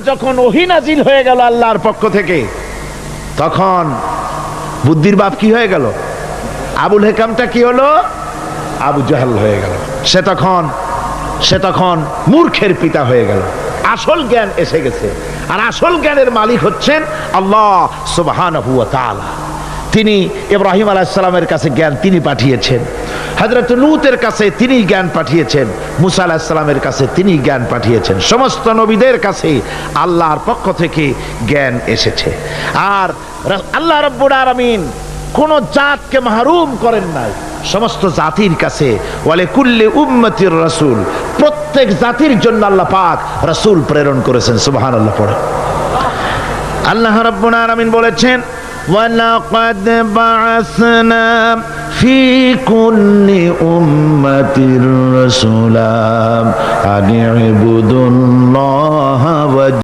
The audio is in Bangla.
যখন ওহী নাজিল হয়ে গেল আল্লাহর পক্ষ থেকে, তখন বুদ্ধির বাপ কি হয়ে গেল? আবুল হেকামটা কি হলো? আবু জাহেল হয়ে গেল। সে তখন মূর্খের পিতা হয়ে গেল। আসল জ্ঞান এসে গেছে, আর আসল জ্ঞানের মালিক হচ্ছেন আল্লাহ সুবহানাহু ওয়া তাআলা। তিনি ইব্রাহিম আলাইহিস সালামের কাছে জ্ঞান তিনি পাঠিয়েছেন, হযরত লূতের কাছে তিনি জ্ঞান পাঠিয়েছেন, মুসা আলাইহিস সালামের কাছে তিনি জ্ঞান পাঠিয়েছেন। সমস্ত নবীদের কাছে আল্লাহর পক্ষ থেকে জ্ঞান এসেছে। আর আল্লাহ রাব্বুল আলামিন কোন জাতকে মাহরুম করেন নাই, সমস্ত জাতির কাছে ওয়ালে কুল্লি উম্মতির রাসূল, প্রত্যেক জাতির জন্য আল্লাহ পাক রাসূল প্রেরণ করেছেন। সুবহানাল্লাহ পড়ে। আল্লাহ রাব্বুল আলামিন বলেছেন, ওয়ালাকাদ বাআসনা ফি কুল্লি উম্মাতির রাসূলা আন ইবুদুল্লাহ ওয়া